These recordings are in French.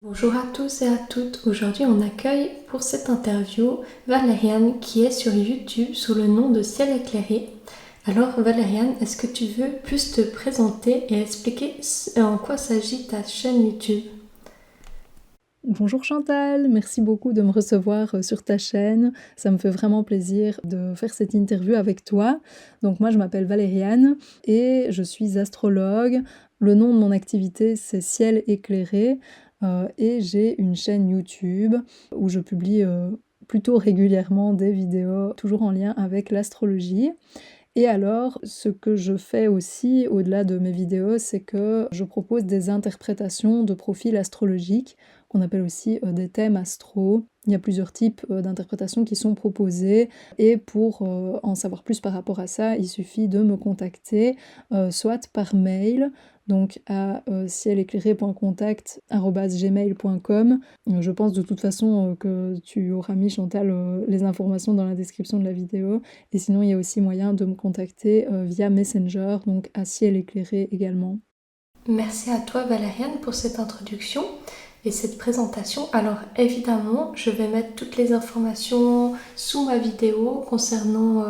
Bonjour à tous et à toutes. Aujourd'hui, on accueille pour cette interview Valériane qui est sur YouTube sous le nom de Ciel éclairé. Alors Valériane, est-ce que tu veux plus te présenter et expliquer en quoi s'agit ta chaîne YouTube? Bonjour Chantal, merci beaucoup de me recevoir sur ta chaîne. Ça me fait vraiment plaisir de faire cette interview avec toi. Donc moi je m'appelle Valériane et je suis astrologue. Le nom de mon activité c'est Ciel éclairé et j'ai une chaîne YouTube où je publie plutôt régulièrement des vidéos toujours en lien avec l'astrologie. Et alors, ce que je fais aussi, au-delà de mes vidéos, c'est que je propose des interprétations de profils astrologiques, qu'on appelle aussi des thèmes astro. Il y a plusieurs types d'interprétations qui sont proposées, et pour en savoir plus par rapport à ça, il suffit de me contacter, soit par mail, donc à cieléclairé.contact@gmail.com. Je pense de toute façon que tu auras mis, Chantal, les informations dans la description de la vidéo. Et sinon, il y a aussi moyen de me contacter via Messenger, donc à ciel éclairé également. Merci à toi Valériane pour cette introduction et cette présentation. Alors évidemment, je vais mettre toutes les informations sous ma vidéo concernant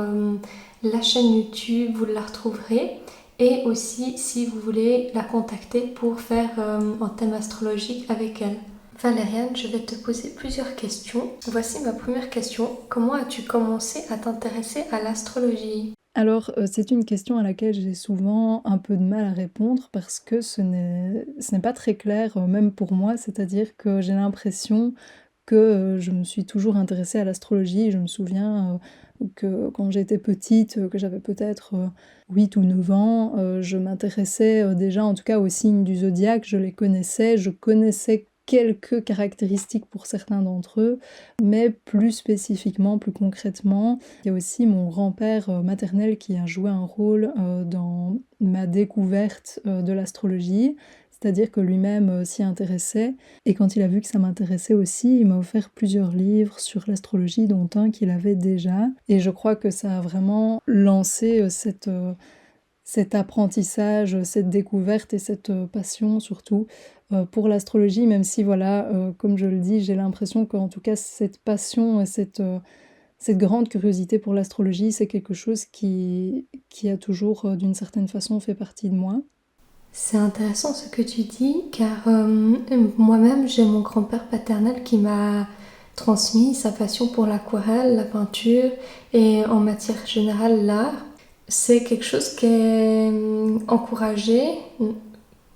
la chaîne YouTube, vous la retrouverez. Et aussi si vous voulez la contacter pour faire un thème astrologique avec elle. Valériane, je vais te poser plusieurs questions. Voici ma première question. Comment as-tu commencé à t'intéresser à l'astrologie? Alors, c'est une question à laquelle j'ai souvent un peu de mal à répondre parce que ce n'est pas très clair, même pour moi. C'est-à-dire que j'ai l'impression que, je me suis toujours intéressée à l'astrologie. Je me souviens, que quand j'étais petite, que j'avais peut-être, 8 ou 9 ans, je m'intéressais, déjà en tout cas aux signes du zodiaque. Je les connaissais, je connaissais quelques caractéristiques pour certains d'entre eux, mais plus spécifiquement, plus concrètement, il y a aussi mon grand-père maternel qui a joué un rôle dans ma découverte de l'astrologie, c'est-à-dire que lui-même s'y intéressait, et quand il a vu que ça m'intéressait aussi, il m'a offert plusieurs livres sur l'astrologie, dont un qu'il avait déjà, et je crois que ça a vraiment lancé cet apprentissage, cette découverte et cette passion surtout pour l'astrologie, même si voilà, comme je le dis, j'ai l'impression qu'en tout cas cette passion et cette grande curiosité pour l'astrologie, c'est quelque chose qui a toujours, d'une certaine façon, fait partie de moi. C'est intéressant ce que tu dis car moi-même j'ai mon grand-père paternel qui m'a transmis sa passion pour l'aquarelle, la peinture et en matière générale l'art. C'est quelque chose qui est encouragé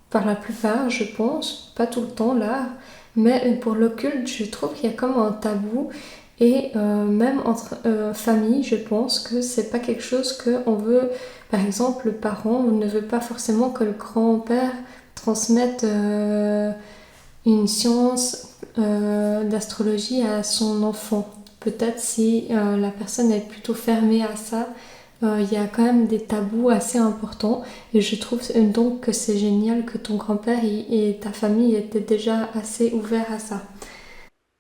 par la plupart, je pense, pas tout le temps l'art, mais pour l'occulte, je trouve qu'il y a comme un tabou et même entre familles, je pense que c'est pas quelque chose qu'on veut. Par exemple, le parent ne veut pas forcément que le grand-père transmette une science d'astrologie à son enfant. Peut-être si la personne est plutôt fermée à ça, il y a quand même des tabous assez importants et je trouve donc que c'est génial que ton grand-père et ta famille étaient déjà assez ouverts à ça.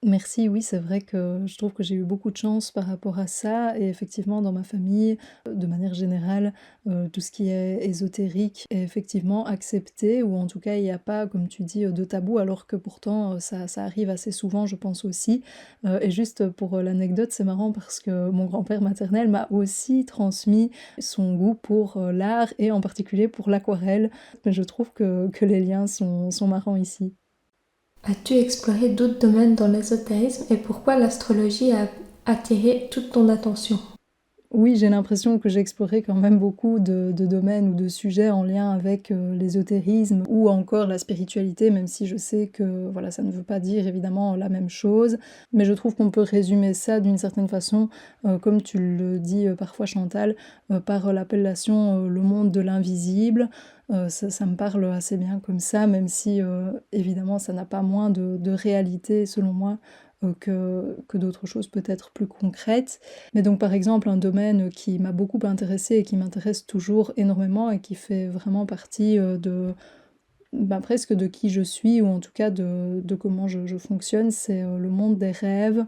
Merci, oui, c'est vrai que je trouve que j'ai eu beaucoup de chance par rapport à ça, et effectivement dans ma famille, de manière générale, tout ce qui est ésotérique est effectivement accepté, ou en tout cas il n'y a pas, comme tu dis, de tabou, alors que pourtant, ça arrive assez souvent, je pense aussi. Et juste pour, l'anecdote, c'est marrant parce que mon grand-père maternel m'a aussi transmis son goût pour, l'art, et en particulier pour l'aquarelle. Je trouve que les liens sont marrants ici. As-tu exploré d'autres domaines dans l'ésotérisme et pourquoi l'astrologie a attiré toute ton attention? Oui, j'ai l'impression que j'ai exploré quand même beaucoup de domaines ou de sujets en lien avec l'ésotérisme ou encore la spiritualité, même si je sais que voilà, ça ne veut pas dire évidemment la même chose. Mais je trouve qu'on peut résumer ça d'une certaine façon, comme tu le dis parfois Chantal, par l'appellation le monde de l'invisible. Ça me parle assez bien comme ça, même si évidemment ça n'a pas moins de réalité selon moi que d'autres choses peut-être plus concrètes. Mais donc par exemple un domaine qui m'a beaucoup intéressée et qui m'intéresse toujours énormément et qui fait vraiment partie presque de qui je suis ou en tout cas de comment je fonctionne, c'est, le monde des rêves.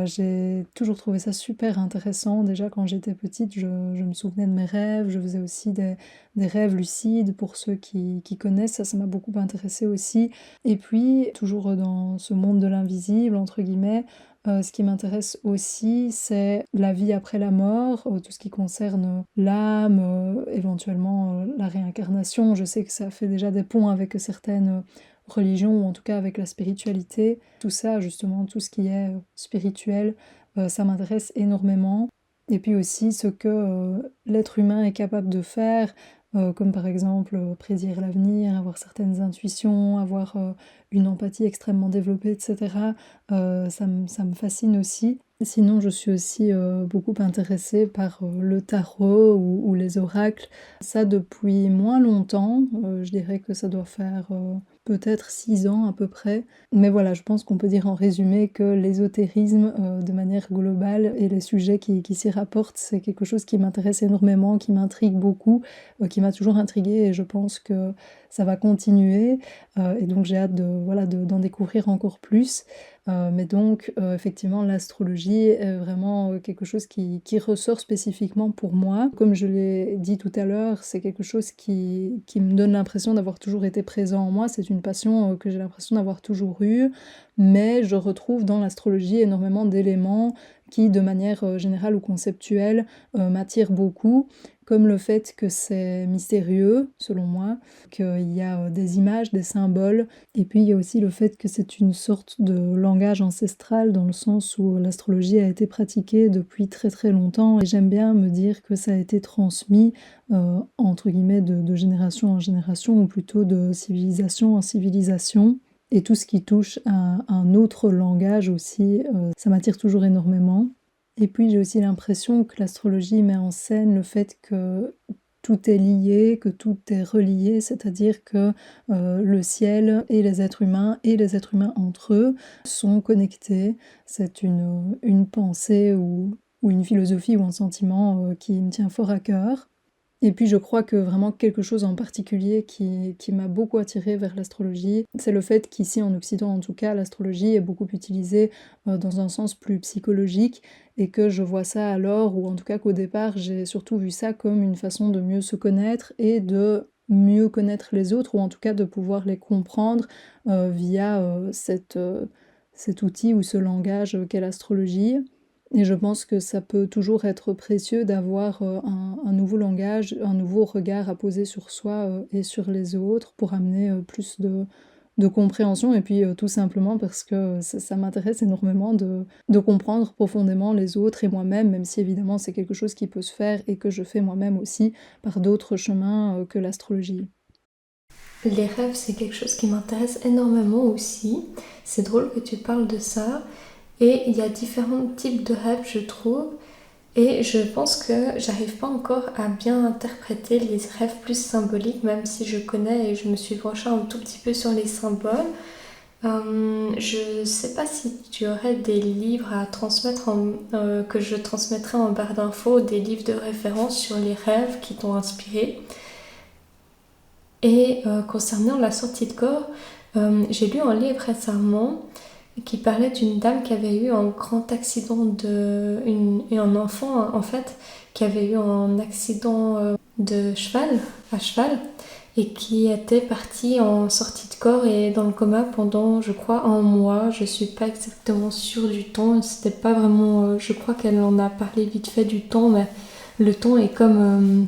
J'ai toujours trouvé ça super intéressant. Déjà quand j'étais petite, je me souvenais de mes rêves, je faisais aussi des rêves lucides pour ceux qui connaissent, ça m'a beaucoup intéressée aussi. Et puis toujours, dans ce monde de «l'invisible» entre guillemets, ce qui m'intéresse aussi, c'est la vie après la mort, tout ce qui concerne l'âme, éventuellement, la réincarnation. Je sais que ça fait déjà des ponts avec certaines religions ou en tout cas avec la spiritualité. Tout ça justement, tout ce qui est, spirituel, ça m'intéresse énormément. Et puis aussi ce que, l'être humain est capable de faire, comme par exemple, prédire l'avenir, avoir certaines intuitions, avoir, une empathie extrêmement développée et cetera. Ça me fascine aussi. Sinon, je suis aussi, beaucoup intéressée par, le tarot ou les oracles. Ça depuis moins longtemps, je dirais que ça doit faire, peut-être 6 ans à peu près. Mais voilà, je pense qu'on peut dire en résumé que l'ésotérisme, de manière globale et les sujets qui s'y rapportent, c'est quelque chose qui m'intéresse énormément, qui m'intrigue beaucoup, qui m'a toujours intriguée et je pense que ça va continuer. Et donc j'ai hâte d'en découvrir encore plus. Mais donc, effectivement, l'astrologie est vraiment, quelque chose qui ressort spécifiquement pour moi. Comme je l'ai dit tout à l'heure, c'est quelque chose qui me donne l'impression d'avoir toujours été présent en moi. C'est une passion, que j'ai l'impression d'avoir toujours eue, mais je retrouve dans l'astrologie énormément d'éléments qui, de manière, générale ou conceptuelle, m'attirent beaucoup, comme le fait que c'est mystérieux, selon moi, qu'il y a, des images, des symboles, et puis il y a aussi le fait que c'est une sorte de langage ancestral dans le sens où l'astrologie a été pratiquée depuis très très longtemps et j'aime bien me dire que ça a été transmis entre guillemets de génération en génération ou plutôt de civilisation en civilisation. Et tout ce qui touche à un autre langage aussi, ça m'attire toujours énormément. Et puis j'ai aussi l'impression que l'astrologie met en scène le fait que tout est lié, que tout est relié, c'est-à-dire que le ciel et les êtres humains entre eux sont connectés. C'est une pensée ou une philosophie ou un sentiment qui me tient fort à cœur. Et puis je crois que vraiment quelque chose en particulier qui m'a beaucoup attirée vers l'astrologie, c'est le fait qu'ici en Occident en tout cas, l'astrologie est beaucoup utilisée dans un sens plus psychologique et que je vois ça alors, ou en tout cas qu'au départ j'ai surtout vu ça comme une façon de mieux se connaître et de mieux connaître les autres, ou en tout cas de pouvoir les comprendre via cet outil ou ce langage qu'est l'astrologie. Et je pense que ça peut toujours être précieux d'avoir, un nouveau langage, un nouveau regard à poser sur soi, et sur les autres pour amener, plus de compréhension et puis, tout simplement parce que ça m'intéresse énormément de comprendre profondément les autres et moi-même, même si évidemment c'est quelque chose qui peut se faire et que je fais moi-même aussi par d'autres chemins, que l'astrologie. Les rêves, c'est quelque chose qui m'intéresse énormément aussi. C'est drôle que tu parles de ça. Et il y a différents types de rêves, je trouve. Et je pense que j'arrive pas encore à bien interpréter les rêves plus symboliques, même si je connais et je me suis penchée un tout petit peu sur les symboles. Je sais pas si tu aurais des livres à transmettre que je transmettrais en barre d'infos, des livres de référence sur les rêves qui t'ont inspiré. Et concernant la sortie de corps, j'ai lu un livre récemment qui parlait d'une dame qui avait eu un grand accident et un enfant en fait qui avait eu un accident de cheval à cheval et qui était partie en sortie de corps et dans le coma pendant je crois un mois. Je suis pas exactement sûre du temps, c'était pas vraiment je crois qu'elle en a parlé vite fait du temps, mais le temps est comme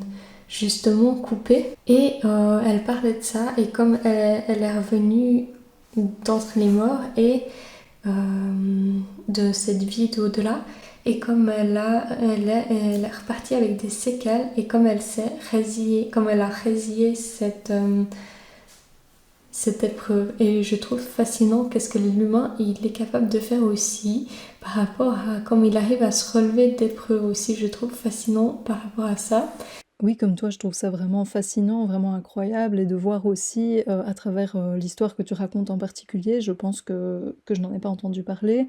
justement coupé et elle parlait de ça et comme elle est revenue d'entre les morts et de cette vie d'au-delà. Et comme elle est repartie avec des séquelles et comme comme elle a résilié cette épreuve. Et je trouve fascinant qu'est-ce que l'humain il est capable de faire aussi par rapport à comme il arrive à se relever d'épreuves aussi. Je trouve fascinant par rapport à ça. Oui, comme toi, je trouve ça vraiment fascinant, vraiment incroyable et de voir aussi, à travers, l'histoire que tu racontes en particulier, je pense que je n'en ai pas entendu parler,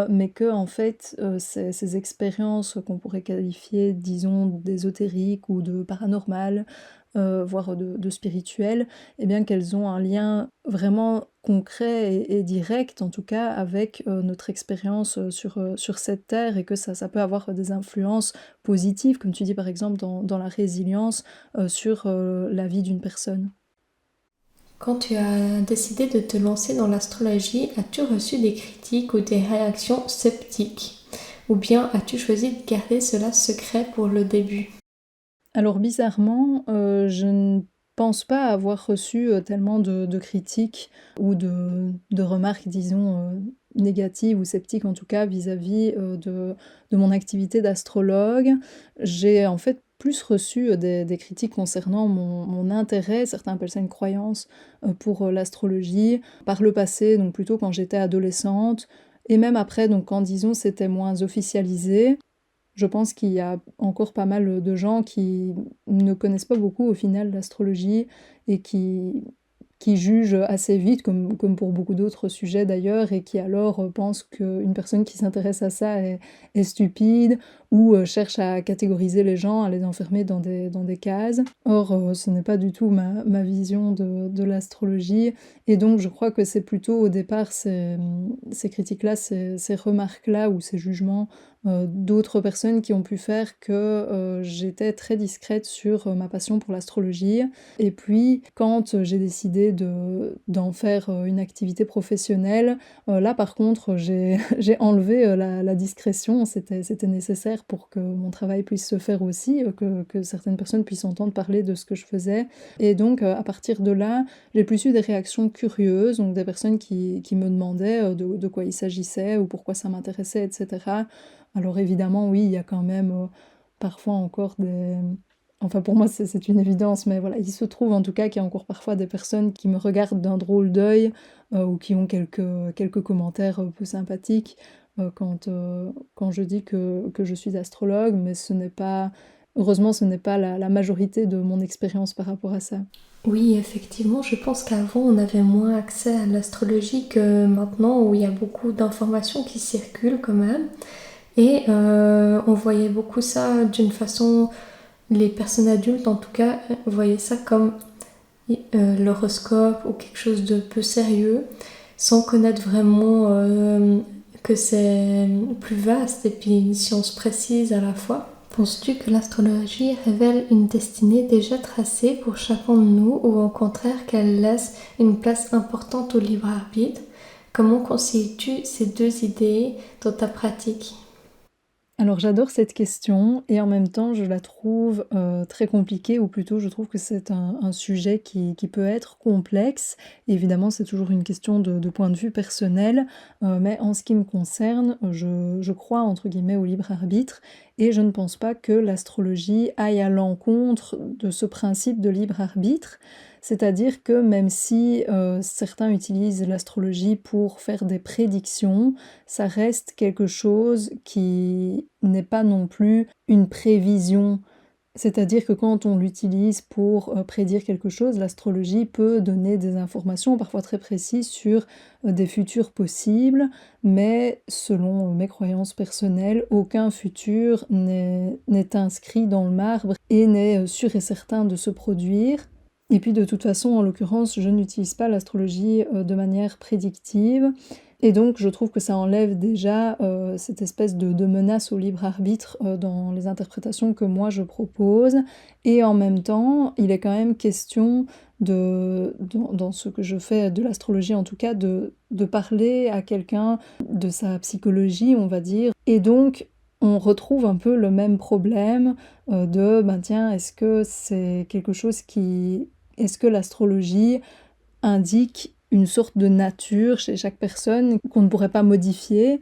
mais que en fait, ces expériences qu'on pourrait qualifier, disons, d'ésotériques ou de paranormales, voire de spirituel, eh bien qu'elles ont un lien vraiment concret et direct, en tout cas, avec, notre expérience, sur cette terre et que ça peut avoir des influences positives, comme tu dis, par exemple, dans la résilience, sur, la vie d'une personne. Quand tu as décidé de te lancer dans l'astrologie, as-tu reçu des critiques ou des réactions sceptiques? Ou bien as-tu choisi de garder cela secret pour le début? Alors bizarrement, je ne pense pas avoir reçu, tellement de critiques ou de remarques disons, négatives ou sceptiques en tout cas vis-à-vis, de mon activité d'astrologue. J'ai en fait plus reçu, des critiques concernant mon intérêt, certains appellent ça une croyance, pour, l'astrologie, par le passé, donc plutôt quand j'étais adolescente et même après donc quand disons c'était moins officialisé. Je pense qu'il y a encore pas mal, de gens qui ne connaissent pas beaucoup au final l'astrologie et qui jugent assez vite, comme pour beaucoup d'autres sujets d'ailleurs, et qui alors, pensent qu'une personne qui s'intéresse à ça est stupide ou, cherche à catégoriser les gens, à les enfermer dans des cases. Or, ce n'est pas du tout ma vision de l'astrologie et donc je crois que c'est plutôt au départ ces critiques-là, ces remarques-là ou ces jugements d'autres personnes qui ont pu faire que, j'étais très discrète sur, ma passion pour l'astrologie et puis quand, j'ai décidé d'en faire, une activité professionnelle, là par contre j'ai j'ai enlevé, la discrétion. C'était nécessaire pour que mon travail puisse se faire aussi, que certaines personnes puissent entendre parler de ce que je faisais et donc, à partir de là, j'ai plus eu des réactions curieuses, donc des personnes qui me demandaient, de quoi il s'agissait ou pourquoi ça m'intéressait et cetera. Alors évidemment, oui, il y a quand même, parfois encore des enfin pour moi c'est une évidence, mais voilà, il se trouve en tout cas qu'il y a encore parfois des personnes qui me regardent d'un drôle d'œil, ou qui ont quelques commentaires, peu sympathiques, quand je dis que je suis astrologue, mais ce n'est pas heureusement ce n'est pas la majorité de mon expérience par rapport à ça. Oui, effectivement, je pense qu'avant on avait moins accès à l'astrologie que maintenant où il y a beaucoup d'informations qui circulent quand même. Et on voyait beaucoup ça d'une façon, les personnes adultes en tout cas, voyaient ça comme l'horoscope ou quelque chose de peu sérieux, sans connaître vraiment que c'est plus vaste et puis une science précise à la fois. Penses-tu que l'astrologie révèle une destinée déjà tracée pour chacun de nous ou au contraire qu'elle laisse une place importante au libre arbitre? Comment concilies-tu ces deux idées dans ta pratique? Alors j'adore cette question et en même temps je la trouve, très compliquée ou plutôt je trouve que c'est un sujet qui peut être complexe. Évidemment, c'est toujours une question de point de vue personnel, mais en ce qui me concerne, je crois entre guillemets «au libre arbitre» et je ne pense pas que l'astrologie aille à l'encontre de ce principe de libre arbitre. C'est-à-dire que même si, certains utilisent l'astrologie pour faire des prédictions, ça reste quelque chose qui n'est pas non plus une prévision. C'est-à-dire que quand on l'utilise pour, prédire quelque chose, l'astrologie peut donner des informations parfois très précises sur, des futurs possibles, mais selon, mes croyances personnelles, aucun futur n'est inscrit dans le marbre et n'est, sûr et certain de se produire. Et puis de toute façon, en l'occurrence, je n'utilise pas l'astrologie, de manière prédictive et donc je trouve que ça enlève déjà, cette espèce de menace au libre arbitre, dans les interprétations que moi je propose et en même temps, il est quand même question dans ce que je fais de l'astrologie en tout cas, de parler à quelqu'un de sa psychologie, on va dire et donc on retrouve un peu le même problème, ben, tiens, est-ce que l'astrologie indique une sorte de nature chez chaque personne qu'on ne pourrait pas modifier?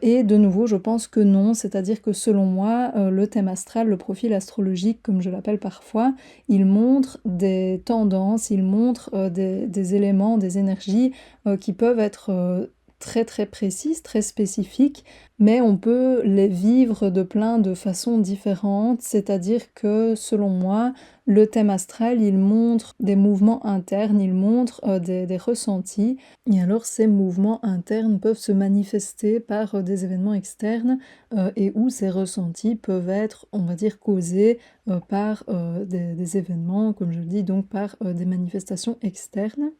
Et de nouveau, je pense que non, c'est-à-dire que selon moi, le thème astral, le profil astrologique, comme je l'appelle parfois, il montre des tendances, il montre, des éléments, des énergies, qui peuvent être, très très précises, très spécifiques, mais on peut les vivre de plein de façons différentes, c'est-à-dire que selon moi, le thème astral, il montre des mouvements internes, il montre des ressentis, et alors ces mouvements internes peuvent se manifester par des événements externes et où ces ressentis peuvent être, on va dire, causés par des événements, comme je le dis, donc par des manifestations externes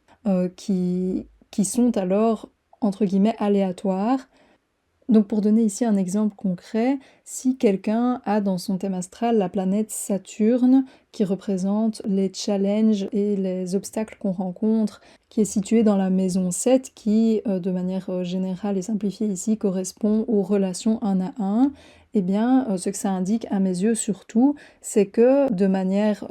qui sont alors, entre guillemets, aléatoires. Donc pour donner ici un exemple concret, si quelqu'un a dans son thème astral la planète Saturne, qui représente les challenges et les obstacles qu'on rencontre, qui est située dans la maison 7, qui, de manière générale et simplifiée ici, correspond aux relations un à un, eh bien, ce que ça indique à mes yeux surtout, c'est que de manière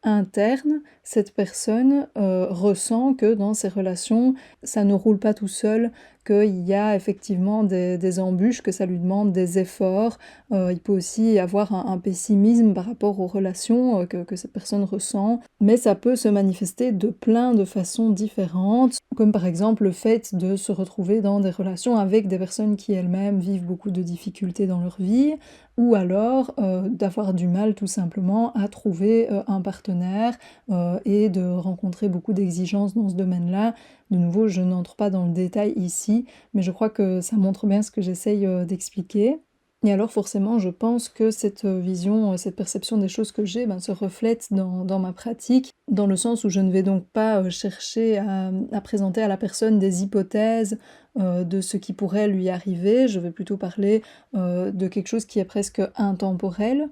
interne, cette personne ressent que dans ses relations, ça ne roule pas tout seul, qu'il y a effectivement des embûches, que ça lui demande des efforts. Il peut aussi y avoir un pessimisme par rapport aux relations que cette personne ressent, mais ça peut se manifester de plein de façons différentes, comme par exemple le fait de se retrouver dans des relations avec des personnes qui elles-mêmes vivent beaucoup de difficultés dans leur vie, ou alors d'avoir du mal tout simplement à trouver un partenaire et de rencontrer beaucoup d'exigences dans ce domaine-là. De nouveau, je n'entre pas dans le détail ici, mais je crois que ça montre bien ce que j'essaye d'expliquer. Et alors forcément, je pense que cette vision, cette perception des choses que j'ai se reflète dans ma pratique, dans le sens où je ne vais donc pas chercher à présenter à la personne des hypothèses de ce qui pourrait lui arriver, je vais plutôt parler de quelque chose qui est presque intemporel,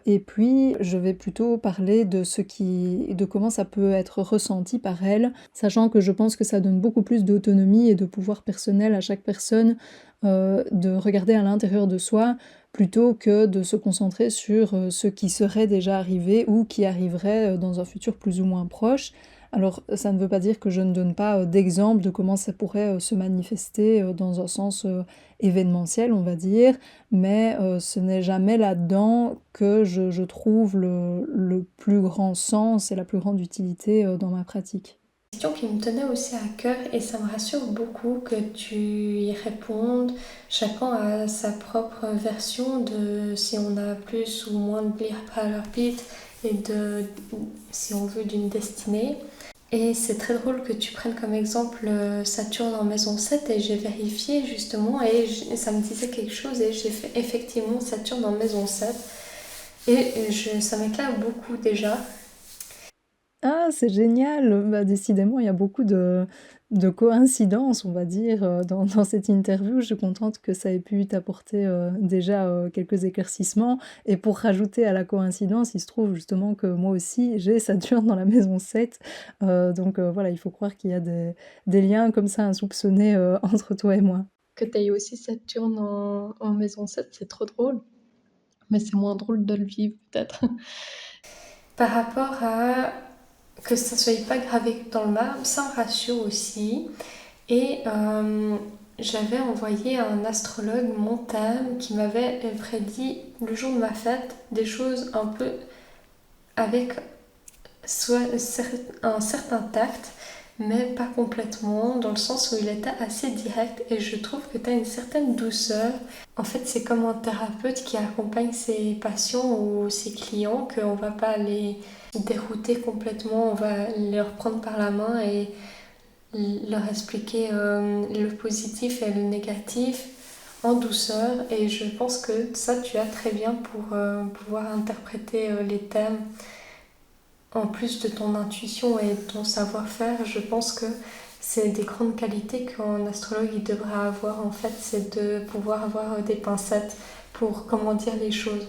et puis je vais plutôt parler de comment ça peut être ressenti par elle, sachant que je pense que ça donne beaucoup plus d'autonomie et de pouvoir personnel à chaque personne de regarder à l'intérieur de soi plutôt que de se concentrer sur ce qui serait déjà arrivé ou qui arriverait dans un futur plus ou moins proche. Alors ça ne veut pas dire que je ne donne pas d'exemple de comment ça pourrait se manifester dans un sens événementiel, on va dire, mais ce n'est jamais là-dedans que je trouve le plus grand sens et la plus grande utilité dans ma pratique. Question qui me tenait aussi à cœur et ça me rassure beaucoup que tu y répondes. Chacun a sa propre version de si on a plus ou moins de libre arbitre et de, si on veut, d'une destinée. Et c'est très drôle que tu prennes comme exemple Saturne en maison 7 et j'ai vérifié justement et ça me disait quelque chose et j'ai fait effectivement Saturne en maison 7 et ça m'éclaire beaucoup déjà. Ah, c'est génial! Bah, décidément, il y a beaucoup de coïncidences, on va dire, dans cette interview. Je suis contente que ça ait pu t'apporter, déjà, quelques éclaircissements et pour rajouter à la coïncidence, il se trouve justement que moi aussi, j'ai Saturne dans la maison 7, donc voilà, il faut croire qu'il y a des liens comme ça insoupçonnés, entre toi et moi. Que tu aies aussi Saturne en maison 7, c'est trop drôle. Mais c'est moins drôle de le vivre, peut-être. Par rapport à que ça ne soit pas gravé dans le marbre, ça me rassure aussi. Et j'avais envoyé à un astrologue mon thème qui m'avait prédit le jour de ma fête des choses un peu avec soit un certain tact, mais pas complètement, dans le sens où il était assez direct et je trouve que tu as une certaine douceur. En fait, c'est comme un thérapeute qui accompagne ses patients ou ses clients, qu'on va pas les dérouter complètement, on va leur prendre par la main et leur expliquer le positif et le négatif en douceur. Et je pense que ça, tu as très bien pour pouvoir interpréter les thèmes en plus de ton intuition et de ton savoir-faire. Je pense que c'est des grandes qualités qu'un astrologue il devrait avoir en fait, c'est de pouvoir avoir des pincettes pour comment dire les choses.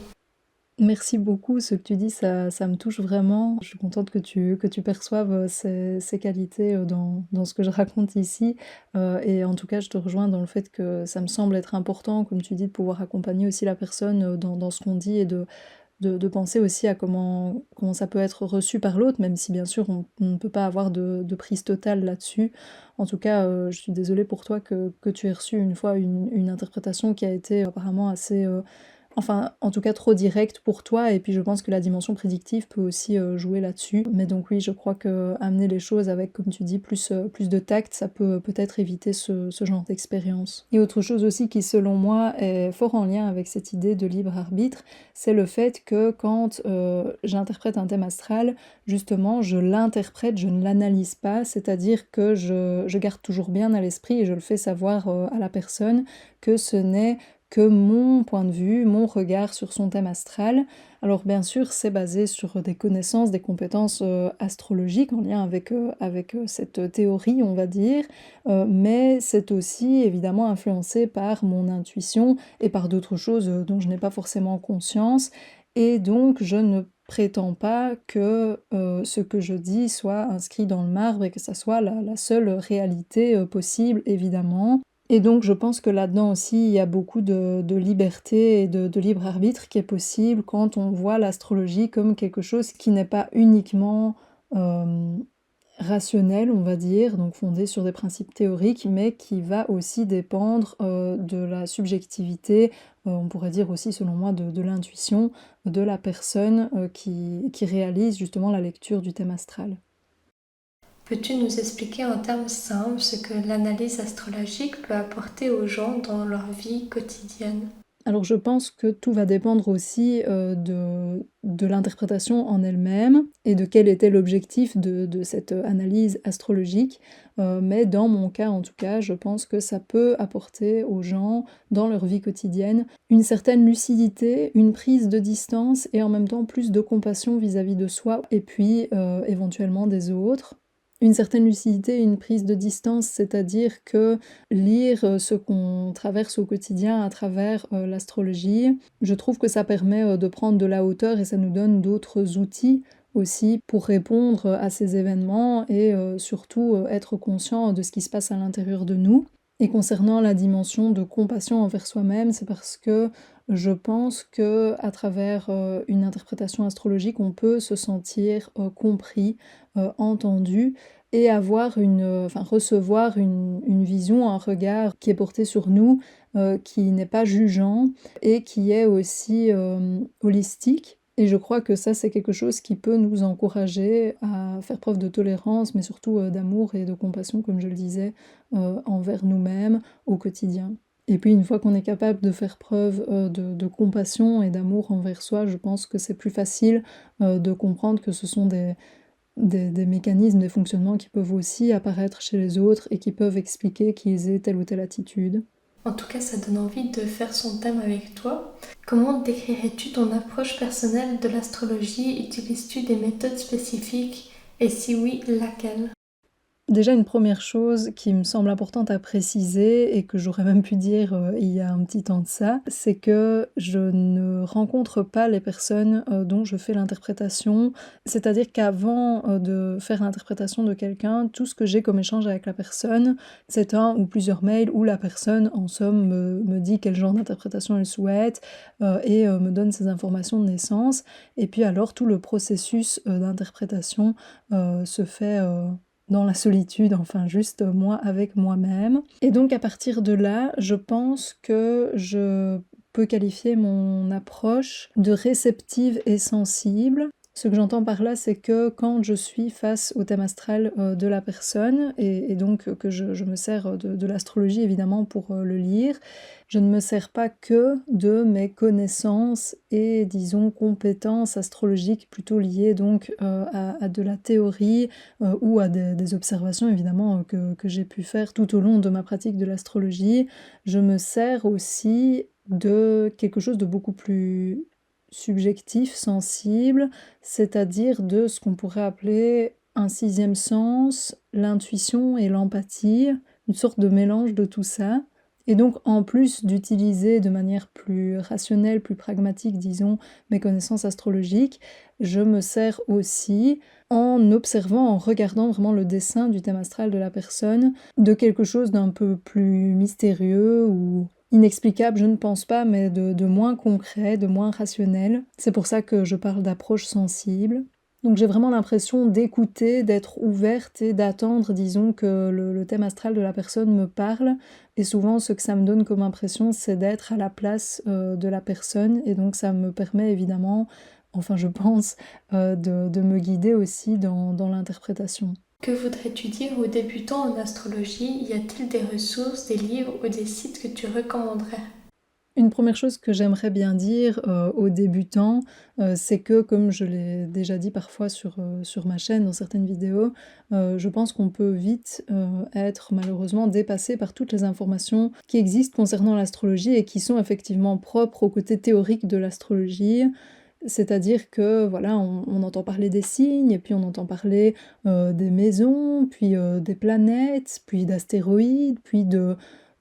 Merci beaucoup, ce que tu dis, ça me touche vraiment. Je suis contente que tu perçoives ces qualités dans ce que je raconte ici. Et en tout cas, je te rejoins dans le fait que ça me semble être important, comme tu dis, de pouvoir accompagner aussi la personne dans ce qu'on dit et de penser aussi à comment ça peut être reçu par l'autre, même si bien sûr on ne peut pas avoir de prise totale là-dessus. En tout cas, je suis désolée pour toi que tu aies reçu une fois une interprétation qui a été apparemment assez enfin, en tout cas trop direct pour toi et puis je pense que la dimension prédictive peut aussi, jouer là-dessus. Mais donc oui, je crois qu'amener les choses avec, comme tu dis, plus de tact, ça peut peut-être éviter ce genre d'expérience. Et autre chose aussi qui, selon moi, est fort en lien avec cette idée de libre arbitre, c'est le fait que quand, j'interprète un thème astral, justement, je l'interprète, je ne l'analyse pas, c'est-à-dire que je garde toujours bien à l'esprit et je le fais savoir, à la personne que ce n'est que mon point de vue, mon regard sur son thème astral. Alors bien sûr, c'est basé sur des connaissances, des compétences astrologiques en lien avec cette théorie, on va dire, mais c'est aussi évidemment influencé par mon intuition et par d'autres choses dont je n'ai pas forcément conscience. Et donc, je ne prétends pas que ce que je dis soit inscrit dans le marbre et que ça soit la seule réalité possible, évidemment. Et donc je pense que là-dedans aussi, il y a beaucoup de liberté et de libre arbitre qui est possible quand on voit l'astrologie comme quelque chose qui n'est pas uniquement rationnel, on va dire, donc fondé sur des principes théoriques, mais qui va aussi dépendre de la subjectivité, on pourrait dire aussi selon moi de l'intuition de la personne qui réalise justement la lecture du thème astral. Peux-tu nous expliquer en termes simples ce que l'analyse astrologique peut apporter aux gens dans leur vie quotidienne? Alors je pense que tout va dépendre aussi de l'interprétation en elle-même et de quel était l'objectif de cette analyse astrologique. Mais dans mon cas en tout cas, je pense que ça peut apporter aux gens, dans leur vie quotidienne, une certaine lucidité, une prise de distance et en même temps plus de compassion vis-à-vis de soi et puis éventuellement des autres. Une certaine lucidité et une prise de distance, c'est-à-dire que lire ce qu'on traverse au quotidien à travers l'astrologie, je trouve que ça permet de prendre de la hauteur et ça nous donne d'autres outils aussi pour répondre à ces événements et surtout être conscient de ce qui se passe à l'intérieur de nous. Et concernant la dimension de compassion envers soi-même, c'est parce que je pense que à travers une interprétation astrologique, on peut se sentir compris, entendu et avoir recevoir une vision, un regard qui est porté sur nous, qui n'est pas jugeant et qui est aussi holistique. Et je crois que ça, c'est quelque chose qui peut nous encourager à faire preuve de tolérance, mais surtout d'amour et de compassion, comme je le disais, envers nous-mêmes au quotidien. Et puis une fois qu'on est capable de faire preuve de compassion et d'amour envers soi, je pense que c'est plus facile de comprendre que ce sont des mécanismes, des fonctionnements qui peuvent aussi apparaître chez les autres et qui peuvent expliquer qu'ils aient telle ou telle attitude. En tout cas, ça donne envie de faire son thème avec toi. Comment décrirais-tu ton approche personnelle de l'astrologie? Utilises-tu des méthodes spécifiques? Et si oui, laquelle? Déjà, une première chose qui me semble importante à préciser et que j'aurais même pu dire il y a un petit temps de ça, c'est que je ne rencontre pas les personnes dont je fais l'interprétation. C'est-à-dire qu'avant de faire l'interprétation de quelqu'un, tout ce que j'ai comme échange avec la personne, c'est un ou plusieurs mails où la personne, en somme, me dit quel genre d'interprétation elle souhaite et me donne ses informations de naissance. Et puis alors, tout le processus d'interprétation se fait dans la solitude, enfin juste moi avec moi-même. Et donc à partir de là, je pense que je peux qualifier mon approche de réceptive et sensible. Ce que j'entends par là, c'est que quand je suis face au thème astral de la personne, et donc que je me sers de l'astrologie évidemment pour le lire, je ne me sers pas que de mes connaissances et disons compétences astrologiques plutôt liées donc à de la théorie ou à des observations évidemment que j'ai pu faire tout au long de ma pratique de l'astrologie. Je me sers aussi de quelque chose de beaucoup plus subjectif, sensible, c'est-à-dire de ce qu'on pourrait appeler un sixième sens, l'intuition et l'empathie, une sorte de mélange de tout ça. Et donc, en plus d'utiliser de manière plus rationnelle, plus pragmatique, disons, mes connaissances astrologiques, je me sers aussi, en observant, en regardant vraiment le dessin du thème astral de la personne, de quelque chose d'un peu plus mystérieux ou inexplicable, je ne pense pas, mais de moins concret, de moins rationnel. C'est pour ça que je parle d'approche sensible. Donc j'ai vraiment l'impression d'écouter, d'être ouverte et d'attendre, disons, que le thème astral de la personne me parle Et souvent, ce que ça me donne comme impression, c'est d'être à la place de la personne. Et donc, ça me permet évidemment, enfin je pense, de me guider aussi dans l'interprétation. Que voudrais-tu dire aux débutants en astrologie? Y a-t-il des ressources, des livres ou des sites que tu recommanderais? Une première chose que j'aimerais bien dire, aux débutants, c'est que comme je l'ai déjà dit parfois sur ma chaîne dans certaines vidéos, je pense qu'on peut vite, être malheureusement dépassé par toutes les informations qui existent concernant l'astrologie et qui sont effectivement propres au côté théorique de l'astrologie. C'est-à-dire que voilà, on entend parler des signes et puis on entend parler, des maisons, puis, des planètes, puis d'astéroïdes, puis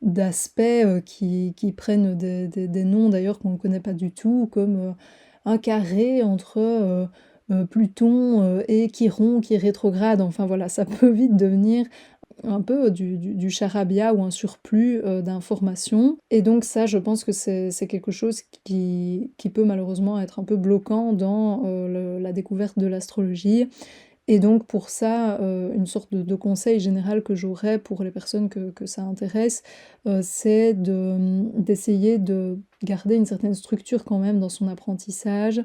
d'aspects, qui prennent des noms d'ailleurs qu'on ne connaît pas du tout, comme, un carré entre, Pluton, et Chiron qui est rétrograde. Enfin voilà, ça peut vite devenir un peu du charabia ou un surplus, d'informations et donc ça, je pense que c'est quelque chose qui peut malheureusement être un peu bloquant dans, la découverte de l'astrologie et donc pour ça, une sorte de conseil général que j'aurais pour les personnes que ça intéresse, c'est d'essayer de garder une certaine structure quand même dans son apprentissage.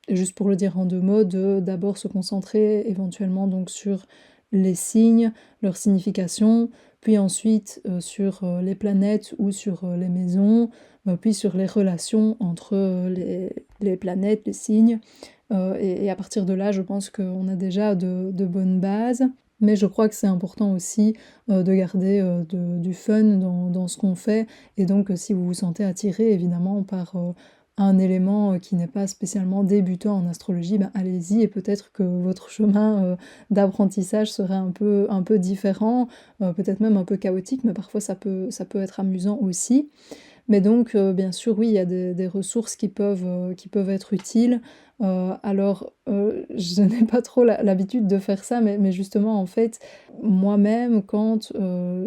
Et juste pour le dire en 2 mots, de d'abord se concentrer éventuellement donc sur les signes, leur signification, puis ensuite, sur, les planètes ou sur, les maisons, puis sur les relations entre, les planètes, les signes. Et à partir de là, je pense qu'on a déjà de bonnes bases. Mais je crois que c'est important aussi, de garder, du fun dans ce qu'on fait et donc, si vous vous sentez attiré évidemment par, un élément, qui n'est pas spécialement débutant en astrologie, ben, allez-y et peut-être que votre chemin, d'apprentissage sera un peu différent, peut-être même un peu chaotique, mais parfois ça peut être amusant aussi. Mais donc, bien sûr, oui, il y a des ressources qui peuvent être utiles. Alors, je n'ai pas trop l'habitude de faire ça, mais justement, en fait, moi-même, quand,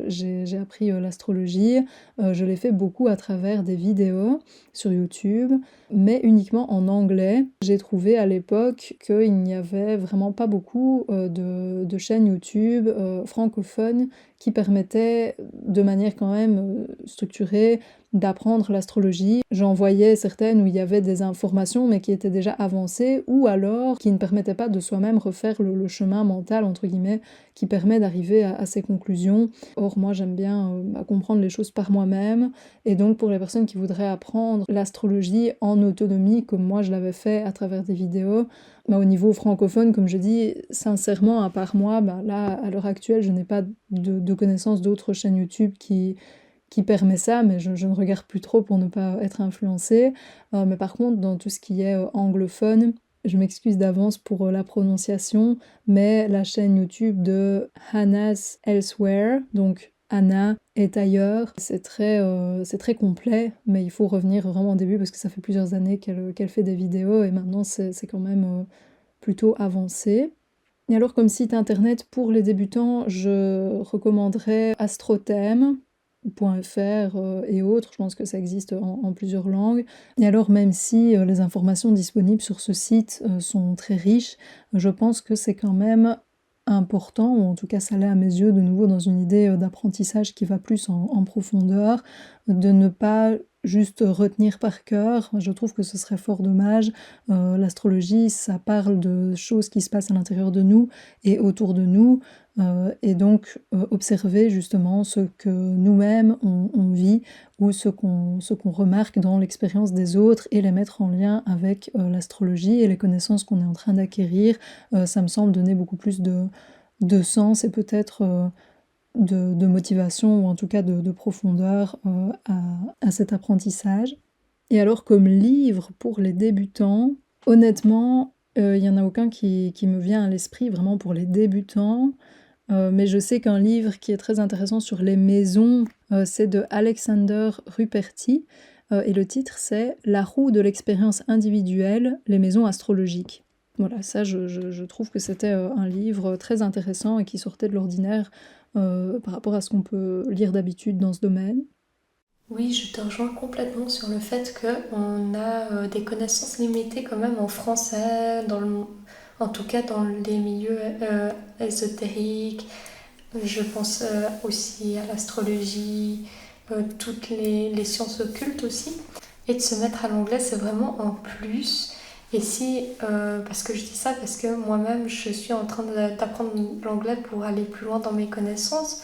j'ai appris, l'astrologie, je l'ai fait beaucoup à travers des vidéos sur YouTube, mais uniquement en anglais. J'ai trouvé à l'époque qu'il n'y avait vraiment pas beaucoup, de chaînes YouTube, francophones qui permettaient de manière quand même, structurée, d'apprendre l'astrologie. J'en voyais certaines où il y avait des informations mais qui étaient déjà avancées ou alors qui ne permettaient pas de soi-même refaire le chemin mental entre guillemets qui permet d'arriver à ces conclusions. Or moi j'aime bien comprendre les choses par moi-même et donc pour les personnes qui voudraient apprendre l'astrologie en autonomie comme moi je l'avais fait à travers des vidéos, au niveau francophone comme je dis, sincèrement à part moi, là à l'heure actuelle je n'ai pas de connaissance d'autres chaînes YouTube qui permet ça, mais je ne regarde plus trop pour ne pas être influencée. Mais par contre, dans tout ce qui est anglophone, je m'excuse d'avance pour la prononciation, mais la chaîne YouTube de Hannah's Elsewhere, donc Hannah est ailleurs, c'est très complet, mais il faut revenir vraiment au début parce que ça fait plusieurs années qu'elle fait des vidéos et maintenant c'est quand même plutôt avancé. Et alors comme site internet pour les débutants, je recommanderais astrothème.fr et autres, je pense que ça existe en plusieurs langues. Et alors même si les informations disponibles sur ce site sont très riches, je pense que c'est quand même important, ou en tout cas ça l'est à mes yeux, de nouveau dans une idée d'apprentissage qui va plus en profondeur, de ne pas juste retenir par cœur. Je trouve que ce serait fort dommage. L'astrologie, ça parle de choses qui se passent à l'intérieur de nous et autour de nous, et donc observer justement ce que nous-mêmes on vit ou ce qu'on remarque dans l'expérience des autres et les mettre en lien avec l'astrologie et les connaissances qu'on est en train d'acquérir, ça me semble donner beaucoup plus de sens et peut-être de motivation ou en tout cas de profondeur à cet apprentissage. Et alors comme livre pour les débutants, honnêtement, il n'y en a aucun qui me vient à l'esprit vraiment pour les débutants. Mais je sais qu'un livre qui est très intéressant sur les maisons, c'est de Alexander Ruperti, et le titre c'est La roue de l'expérience individuelle, les maisons astrologiques. Voilà, ça je trouve que c'était un livre très intéressant et qui sortait de l'ordinaire par rapport à ce qu'on peut lire d'habitude dans ce domaine. Oui, je te rejoins complètement sur le fait qu'on a des connaissances limitées quand même en français, en tout cas dans les milieux ésotériques. Je pense aussi à l'astrologie, toutes les sciences occultes aussi. Et de se mettre à l'anglais, c'est vraiment un plus. Et si, parce que je dis ça parce que moi-même, je suis en train d'apprendre l'anglais pour aller plus loin dans mes connaissances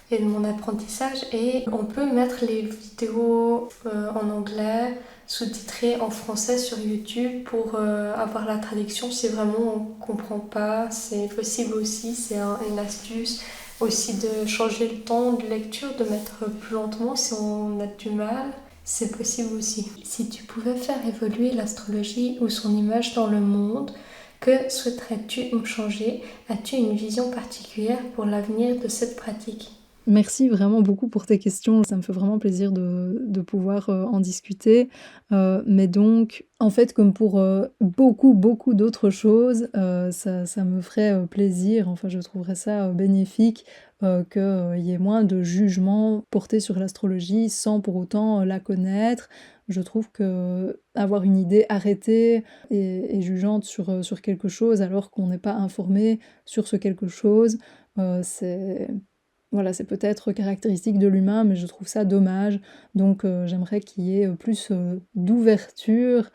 et de mon apprentissage. Et on peut mettre les vidéos en anglais, sous-titrées en français sur YouTube pour avoir la traduction si vraiment on ne comprend pas. C'est possible aussi, c'est une astuce aussi de changer le temps de lecture, de mettre plus lentement si on a du mal. C'est possible aussi. Si tu pouvais faire évoluer l'astrologie ou son image dans le monde, que souhaiterais-tu changer? As-tu une vision particulière pour l'avenir de cette pratique? Merci vraiment beaucoup pour tes questions. Ça me fait vraiment plaisir de pouvoir en discuter. Mais donc, en fait, comme pour beaucoup, beaucoup d'autres choses, ça me ferait plaisir, enfin, je trouverais ça bénéfique qu'il y ait moins de jugements portés sur l'astrologie sans pour autant la connaître. Je trouve que avoir une idée arrêtée et jugeante sur quelque chose alors qu'on n'est pas informé sur ce quelque chose, c'est voilà, c'est peut-être caractéristique de l'humain, mais je trouve ça dommage. Donc j'aimerais qu'il y ait plus d'ouverture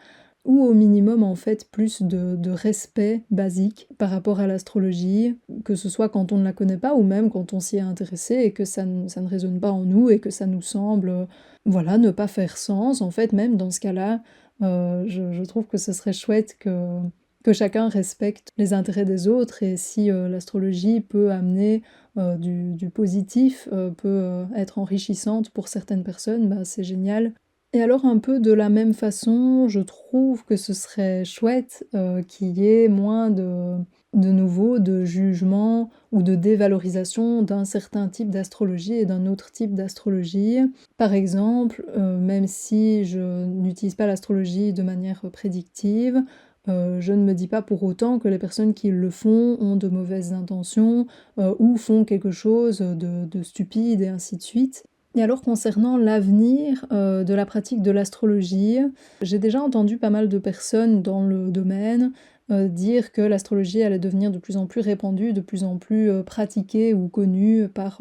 ou au minimum en fait plus de respect basique par rapport à l'astrologie, que ce soit quand on ne la connaît pas ou même quand on s'y est intéressé et que ça ne résonne pas en nous et que ça nous semble voilà, ne pas faire sens. En fait, même dans ce cas-là, je trouve que ce serait chouette que chacun respecte les intérêts des autres et si l'astrologie peut amener du positif, peut être enrichissante pour certaines personnes, bah, c'est génial. Et alors un peu de la même façon, je trouve que ce serait chouette qu'il y ait moins de nouveau de jugement ou de dévalorisation d'un certain type d'astrologie et d'un autre type d'astrologie. Par exemple, même si je n'utilise pas l'astrologie de manière prédictive, je ne me dis pas pour autant que les personnes qui le font ont de mauvaises intentions ou font quelque chose de stupide et ainsi de suite. Et alors concernant l'avenir de la pratique de l'astrologie, j'ai déjà entendu pas mal de personnes dans le domaine dire que l'astrologie allait devenir de plus en plus répandue, de plus en plus pratiquée ou connue par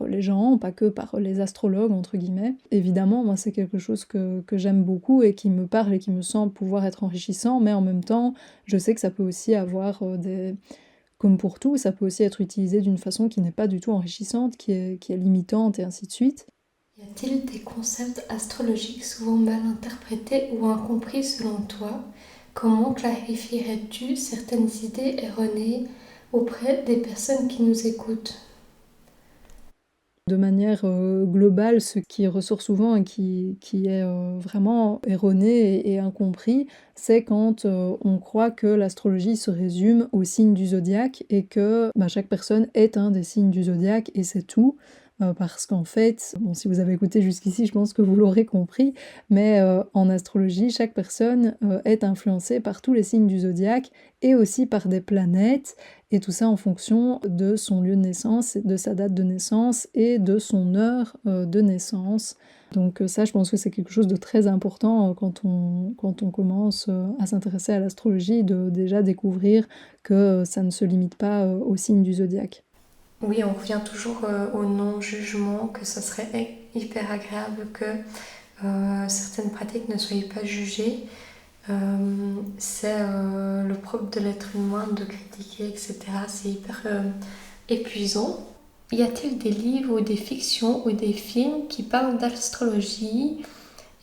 les gens, pas que par les astrologues, entre guillemets. Évidemment, moi c'est quelque chose que j'aime beaucoup et qui me parle et qui me semble pouvoir être enrichissant, mais en même temps, je sais que ça peut aussi avoir comme pour tout, ça peut aussi être utilisé d'une façon qui n'est pas du tout enrichissante, qui est limitante et ainsi de suite. Y a-t-il des concepts astrologiques souvent mal interprétés ou incompris selon toi? Comment clarifierais-tu certaines idées erronées auprès des personnes qui nous écoutent? De manière globale, ce qui ressort souvent et qui est vraiment erroné et incompris, c'est quand on croit que l'astrologie se résume aux signes du zodiaque et que bah, chaque personne est un des signes du zodiaque et c'est tout. Parce qu'en fait, bon, si vous avez écouté jusqu'ici, je pense que vous l'aurez compris, mais en astrologie, chaque personne est influencée par tous les signes du zodiaque et aussi par des planètes, et tout ça en fonction de son lieu de naissance, de sa date de naissance et de son heure de naissance. Donc ça, je pense que c'est quelque chose de très important quand on commence à s'intéresser à l'astrologie, de déjà découvrir que ça ne se limite pas aux signes du zodiaque. Oui, on revient toujours au non-jugement, que ça serait hyper agréable que certaines pratiques ne soient pas jugées. C'est le propre de l'être humain de critiquer, etc. C'est hyper épuisant. Y a-t-il des livres ou des fictions ou des films qui parlent d'astrologie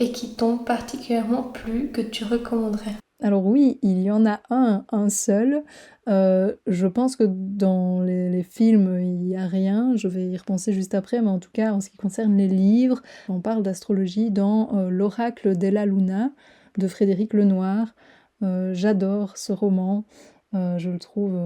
et qui t'ont particulièrement plu que tu recommanderais? Alors oui, il y en a un seul. Je pense que dans les films, il n'y a rien, je vais y repenser juste après, mais en tout cas, en ce qui concerne les livres, on parle d'astrologie dans L'Oracle della Luna de Frédéric Lenoir. J'adore ce roman, je le trouve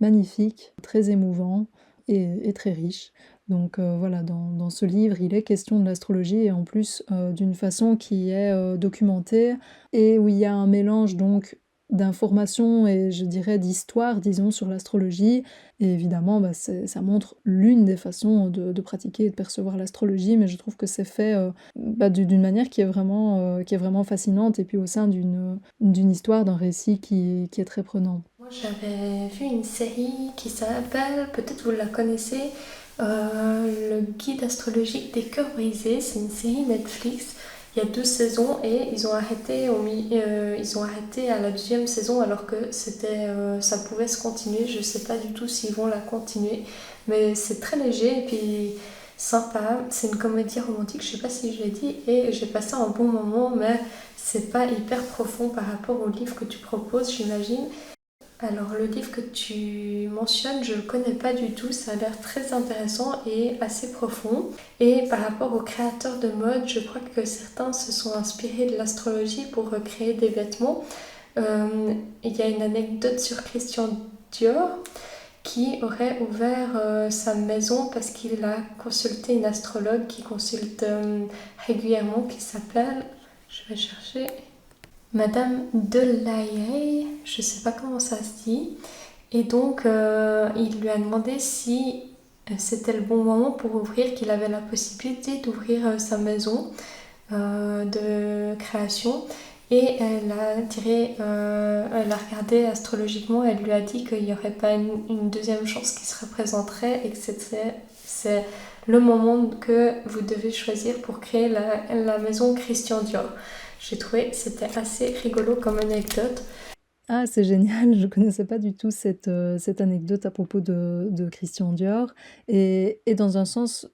magnifique, très émouvant et très riche. Donc voilà, dans ce livre, il est question de l'astrologie et en plus d'une façon qui est documentée et où il y a un mélange donc d'informations et je dirais d'histoire, disons, sur l'astrologie. Et évidemment, bah, ça montre l'une des façons de pratiquer et de percevoir l'astrologie, mais je trouve que c'est fait bah, d'une manière qui est vraiment fascinante et puis au sein d'une histoire, d'un récit qui est très prenant. Moi, j'avais vu une série qui s'appelle, peut-être vous la connaissez, Le guide astrologique des cœurs brisés, c'est une série Netflix. Il y a 2 saisons et ils ont arrêté à la deuxième saison alors que ça pouvait se continuer. Je ne sais pas du tout s'ils vont la continuer, mais c'est très léger et puis sympa. C'est une comédie romantique, je ne sais pas si je l'ai dit, et j'ai passé un bon moment, mais c'est pas hyper profond par rapport au livre que tu proposes, j'imagine. Alors le livre que tu mentionnes, je ne le connais pas du tout, ça a l'air très intéressant et assez profond. Et par rapport aux créateurs de mode, je crois que certains se sont inspirés de l'astrologie pour recréer des vêtements. Il y a une anecdote sur Christian Dior qui aurait ouvert sa maison parce qu'il a consulté une astrologue qui consulte régulièrement, qui s'appelle, je vais chercher, Madame Delahaye, je ne sais pas comment ça se dit. Et donc, il lui a demandé si c'était le bon moment pour ouvrir, qu'il avait la possibilité d'ouvrir sa maison de création. Et elle a regardé astrologiquement, elle lui a dit qu'il n'y aurait pas une deuxième chance qui se représenterait et que c'est le moment que vous devez choisir pour créer la maison Christian Dior. J'ai trouvé que c'était assez rigolo comme anecdote. Ah, c'est génial, je connaissais pas du tout cette anecdote à propos de Christian Dior et dans un sens,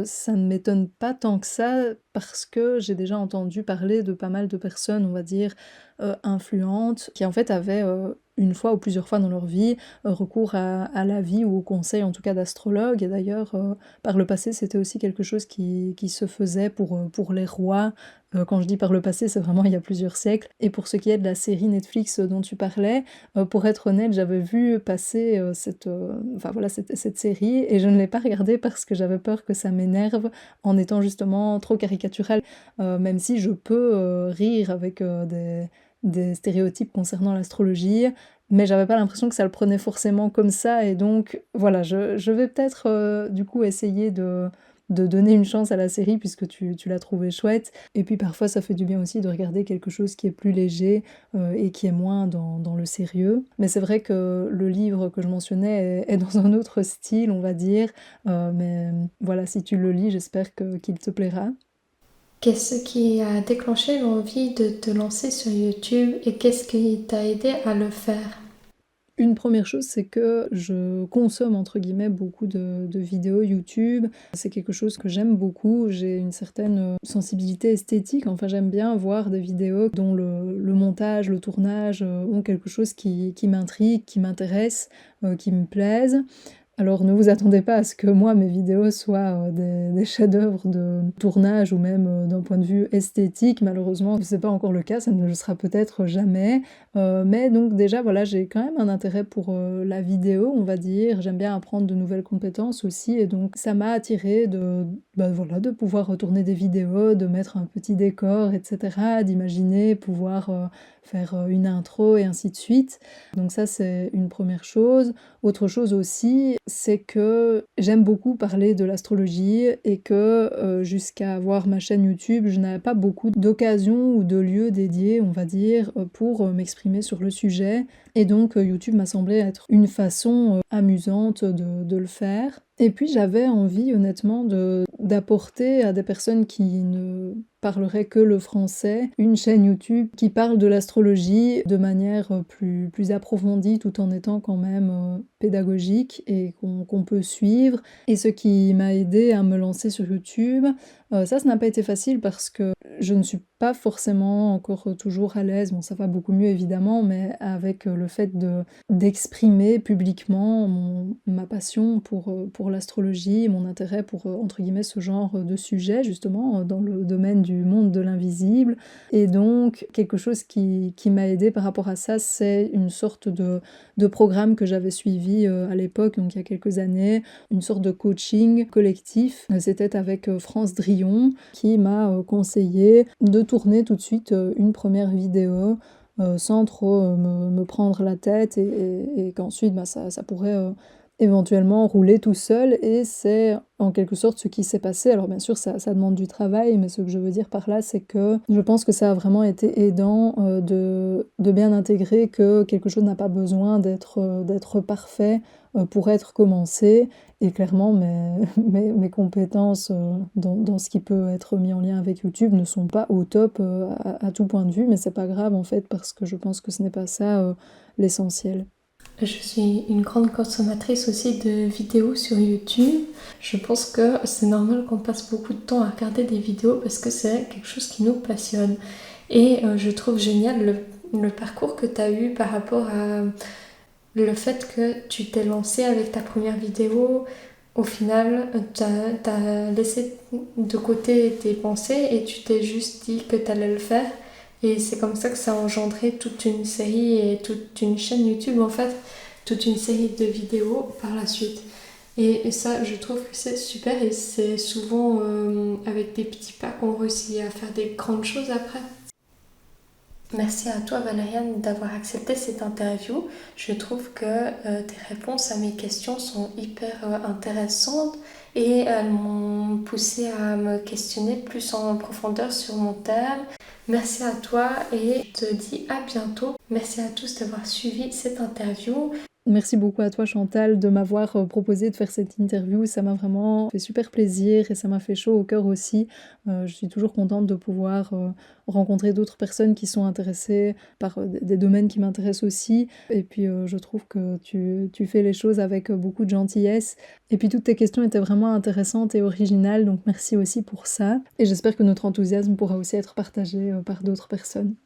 ça ne m'étonne pas tant que ça parce que j'ai déjà entendu parler de pas mal de personnes, on va dire, influentes qui en fait avaient, une fois ou plusieurs fois dans leur vie, recours à l'avis ou au conseil en tout cas d'astrologues et d'ailleurs, par le passé, c'était aussi quelque chose qui se faisait pour les rois. Quand je dis par le passé, c'est vraiment il y a plusieurs siècles. Et pour ce qui est de la série Netflix dont tu parlais, pour être honnête, j'avais vu passer enfin voilà, cette série et je ne l'ai pas regardée parce que j'avais peur que ça m'énerve en étant justement trop caricatural. Même si je peux rire avec des stéréotypes concernant l'astrologie, mais j'avais pas l'impression que ça le prenait forcément comme ça. Et donc voilà, je vais peut-être du coup essayer de donner une chance à la série puisque tu l'as trouvée chouette. Et puis parfois ça fait du bien aussi de regarder quelque chose qui est plus léger et qui est moins dans le sérieux. Mais c'est vrai que le livre que je mentionnais est dans un autre style, on va dire. Mais voilà, si tu le lis, j'espère qu'il te plaira. Qu'est-ce qui a déclenché l'envie de te lancer sur YouTube et qu'est-ce qui t'a aidé à le faire? Une première chose, c'est que je consomme entre guillemets beaucoup de vidéos YouTube. C'est quelque chose que j'aime beaucoup. J'ai une certaine sensibilité esthétique. Enfin, j'aime bien voir des vidéos dont le montage, le tournage ont quelque chose qui m'intrigue, qui m'intéresse, qui me plaise. Alors ne vous attendez pas à ce que moi, mes vidéos soient des chefs-d'œuvre de tournage ou même d'un point de vue esthétique. Malheureusement, c'est pas encore le cas, ça ne le sera peut-être jamais. Mais donc déjà, voilà, j'ai quand même un intérêt pour la vidéo, on va dire. J'aime bien apprendre de nouvelles compétences aussi, et donc ça m'a attirée voilà, de pouvoir retourner des vidéos, de mettre un petit décor, etc., d'imaginer pouvoir faire une intro et ainsi de suite. Donc ça, c'est une première chose. Autre chose aussi, c'est que j'aime beaucoup parler de l'astrologie et que jusqu'à avoir ma chaîne YouTube, je n'avais pas beaucoup d'occasions ou de lieux dédiés, on va dire, pour m'exprimer sur le sujet. Et donc YouTube m'a semblé être une façon amusante de le faire. Et puis j'avais envie honnêtement d'apporter à des personnes qui ne parleraient que le français une chaîne YouTube qui parle de l'astrologie de manière plus approfondie tout en étant quand même pédagogique et qu'on peut suivre. Et ce qui m'a aidé à me lancer sur YouTube, ça n'a pas été facile parce que je ne suis pas forcément encore toujours à l'aise, bon ça va beaucoup mieux évidemment, mais avec le fait d'exprimer publiquement ma passion pour l'astrologie, mon intérêt pour entre guillemets ce genre de sujet justement dans le domaine du monde de l'invisible. Et donc quelque chose qui m'a aidé par rapport à ça, c'est une sorte de programme que j'avais suivi à l'époque, donc il y a quelques années, une sorte de coaching collectif. C'était avec France Drillon qui m'a conseillé de tourner tout de suite une première vidéo sans trop me prendre la tête et qu'ensuite ça pourrait éventuellement rouler tout seul et c'est en quelque sorte ce qui s'est passé. Alors bien sûr ça demande du travail, mais ce que je veux dire par là, c'est que je pense que ça a vraiment été aidant, de bien intégrer que quelque chose n'a pas besoin d'être parfait, pour être commencé et clairement mes compétences, dans ce qui peut être mis en lien avec YouTube ne sont pas au top, à tout point de vue, mais c'est pas grave en fait parce que je pense que ce n'est pas ça, l'essentiel. Je suis une grande consommatrice aussi de vidéos sur YouTube. Je pense que c'est normal qu'on passe beaucoup de temps à regarder des vidéos parce que c'est quelque chose qui nous passionne. Et je trouve génial le parcours que tu as eu par rapport à le fait que tu t'es lancé avec ta première vidéo. Au final, tu as laissé de côté tes pensées et tu t'es juste dit que tu allais le faire. Et c'est comme ça que ça a engendré toute une série et toute une chaîne YouTube, en fait, toute une série de vidéos par la suite. Et ça, je trouve que c'est super et c'est souvent avec des petits pas qu'on réussit à faire des grandes choses après. Merci à toi Valériane d'avoir accepté cette interview. Je trouve que tes réponses à mes questions sont hyper intéressantes et elles m'ont poussé à me questionner plus en profondeur sur mon thème. Merci à toi et je te dis à bientôt. Merci à tous d'avoir suivi cette interview. Merci beaucoup à toi Chantal de m'avoir proposé de faire cette interview, ça m'a vraiment fait super plaisir et ça m'a fait chaud au cœur aussi. Je suis toujours contente de pouvoir rencontrer d'autres personnes qui sont intéressées par des domaines qui m'intéressent aussi. Et puis je trouve que tu fais les choses avec beaucoup de gentillesse. Et puis toutes tes questions étaient vraiment intéressantes et originales, donc merci aussi pour ça. Et j'espère que notre enthousiasme pourra aussi être partagé par d'autres personnes.